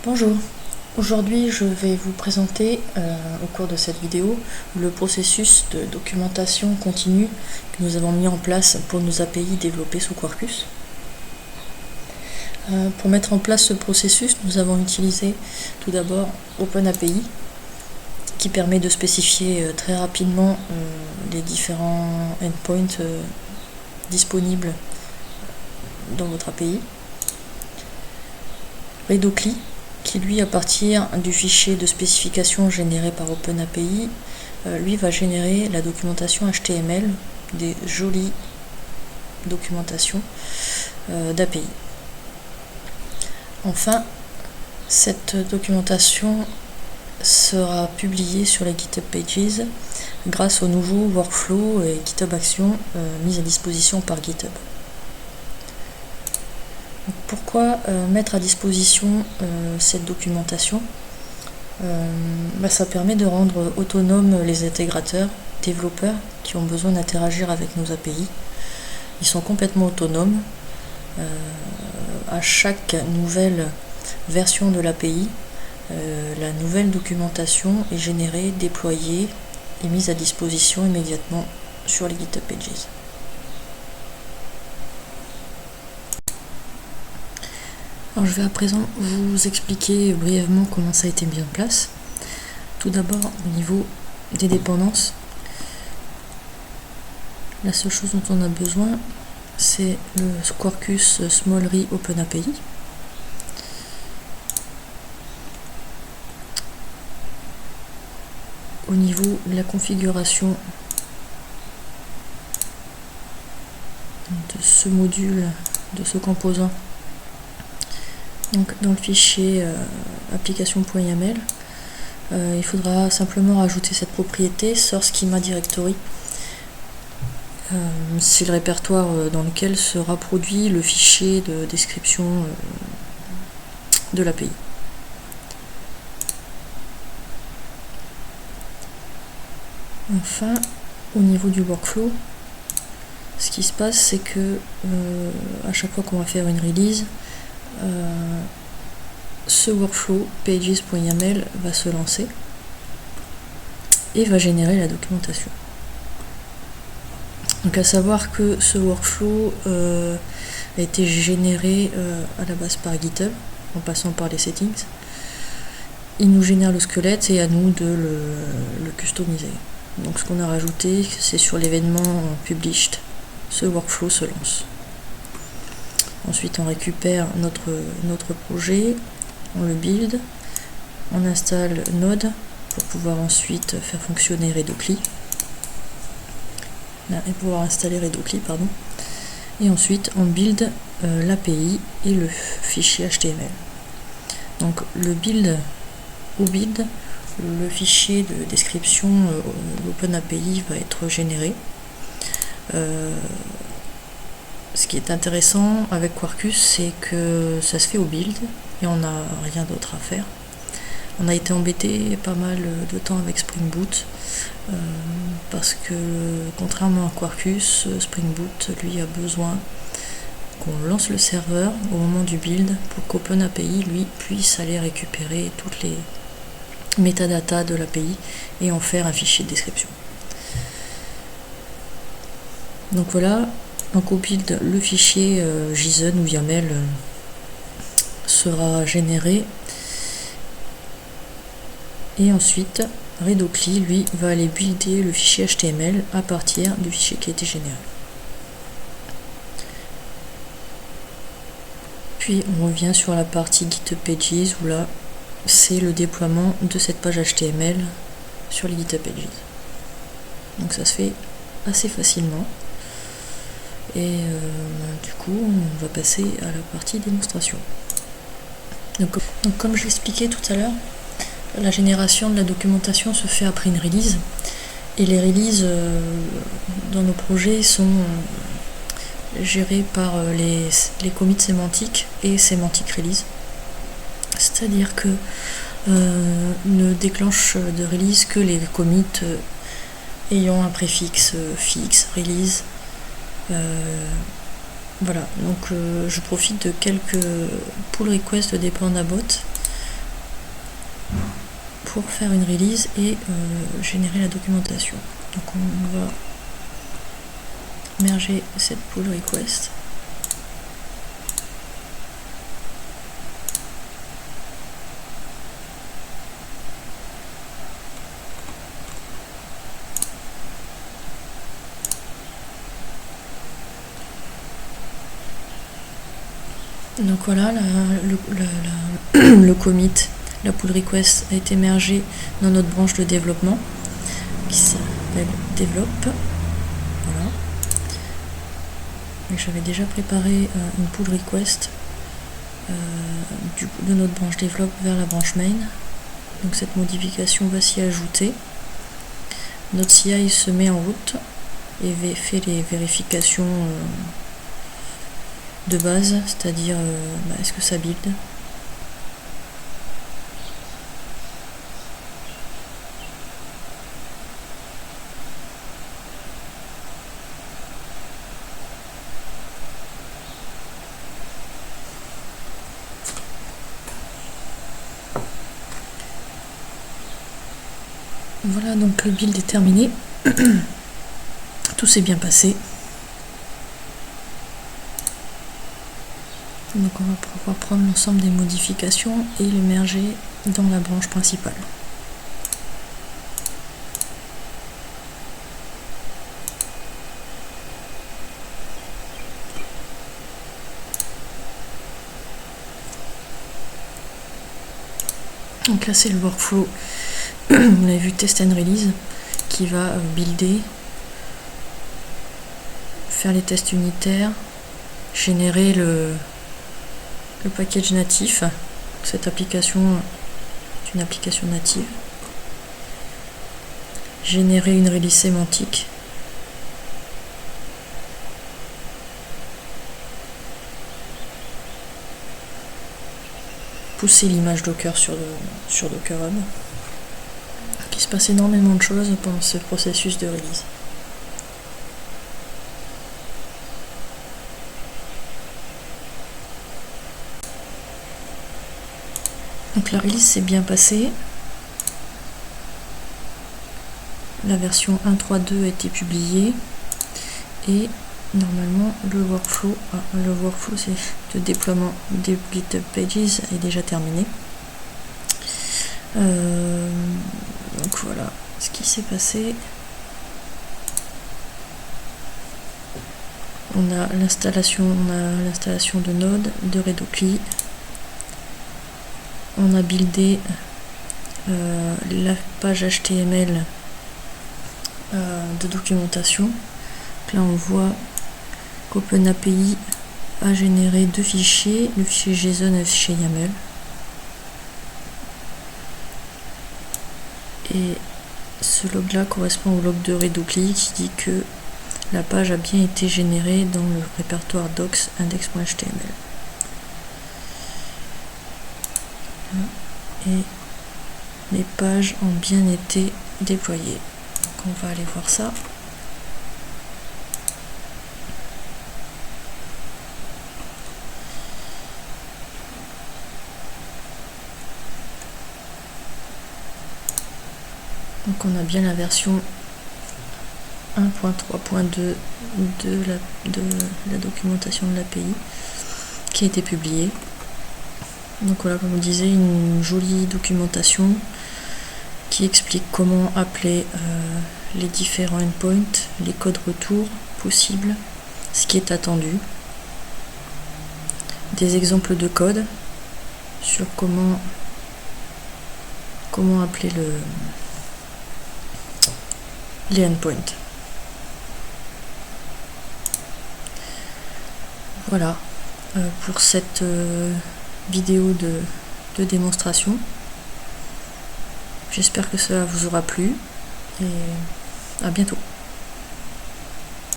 Bonjour, aujourd'hui je vais vous présenter au cours de cette vidéo le processus de documentation continue que nous avons mis en place pour nos API développés sous Quarkus. Pour mettre en place ce processus, nous avons utilisé tout d'abord OpenAPI qui permet de spécifier très rapidement les différents endpoints disponibles dans votre API. Redocli qui lui, à partir du fichier de spécification généré par OpenAPI, lui va générer la documentation HTML, des jolies documentations d'API. Enfin, cette documentation sera publiée sur les GitHub Pages grâce au nouveau workflow et GitHub Actions mis à disposition par GitHub. Pourquoi mettre à disposition cette documentation? Ça permet de rendre autonomes les intégrateurs, développeurs qui ont besoin d'interagir avec nos API. Ils sont complètement autonomes. À chaque nouvelle version de l'API, la nouvelle documentation est générée, déployée et mise à disposition immédiatement sur les GitHub Pages. Alors je vais à présent vous expliquer brièvement comment ça a été mis en place. Tout d'abord au niveau des dépendances. La seule chose dont on a besoin, c'est le Quarkus Smallry OpenAPI. Au niveau de la configuration de ce module, de ce composant, donc dans le fichier application.yaml, il faudra simplement rajouter cette propriété source schema directory. C'est le répertoire dans lequel sera produit le fichier de description de l'API. Enfin, au niveau du workflow, ce qui se passe, c'est que à chaque fois qu'on va faire une release, ce workflow pages.yaml va se lancer et va générer la documentation. Donc à savoir que ce workflow a été généré à la base par GitHub en passant par les settings. Il nous génère le squelette et à nous de le customiser. Donc ce qu'on a rajouté, c'est sur l'événement published, ce workflow se lance. Ensuite on récupère notre projet, on le build, on installe Node pour pouvoir ensuite faire fonctionner Redocli. Et pouvoir installer Redocli, et ensuite on build l'API et le fichier HTML. Donc le build, le fichier de description OpenAPI va être généré. Ce qui est intéressant avec Quarkus, c'est que ça se fait au build et on n'a rien d'autre à faire. On a été embêté pas mal de temps avec Spring Boot parce que contrairement à Quarkus, Spring Boot lui a besoin qu'on lance le serveur au moment du build pour qu'OpenAPI lui puisse aller récupérer toutes les métadatas de l'API et en faire un fichier de description. Donc voilà, donc au build, le fichier JSON ou YAML sera généré et ensuite Redocli lui va aller builder le fichier HTML à partir du fichier qui a été généré. Puis on revient sur la partie GitHub Pages où là c'est le déploiement de cette page HTML sur les GitHub Pages. Donc ça se fait assez facilement. Et du coup on va passer à la partie démonstration. Donc comme je l'expliquais tout à l'heure, la génération de la documentation se fait après une release et les releases dans nos projets sont gérées par les commits sémantiques et sémantique release, c'est-à-dire que ne déclenche de release que les commits ayant un préfixe fixe, release. Voilà, donc je profite de quelques pull requests de Dependabot pour faire une release et générer la documentation. Donc on va merger cette pull request. Donc voilà, le commit, la pull request a été mergé dans notre branche de développement qui s'appelle develop. Voilà. Et j'avais déjà préparé une pull request de notre branche develop vers la branche main. Donc cette modification va s'y ajouter. Notre CI se met en route et fait les vérifications de base, c'est-à-dire est-ce que ça build. Voilà, donc le build est terminé. Tout s'est bien passé. Donc on va pouvoir prendre l'ensemble des modifications et les merger dans la branche principale. Donc là c'est le workflow, vous l'avez vu, test and release, qui va builder, faire les tests unitaires, générer le package natif. Cette application est une application native. Générer une release sémantique. Pousser l'image Docker sur Docker Hub. Il se passe énormément de choses pendant ce processus de release. Donc la release s'est bien passée. La version 1.3.2 a été publiée et normalement le workflow c'est le déploiement des GitHub Pages est déjà terminé. Donc voilà ce qui s'est passé. On a l'installation de Node, de Redocli. On a buildé la page HTML de documentation. Donc là on voit qu'OpenAPI a généré deux fichiers, le fichier JSON et le fichier YAML. Et ce log là correspond au log de Redocli qui dit que la page a bien été générée dans le répertoire docs index.html. Et les pages ont bien été déployées. Donc on va aller voir ça. Donc on a bien la version 1.3.2 de la documentation de l'API qui a été publiée. Donc voilà, comme je vous disais, une jolie documentation qui explique comment appeler les différents endpoints, les codes retour possibles, ce qui est attendu, des exemples de code sur comment appeler les endpoints. Voilà pour cette vidéo de démonstration. J'espère que cela vous aura plu et à bientôt.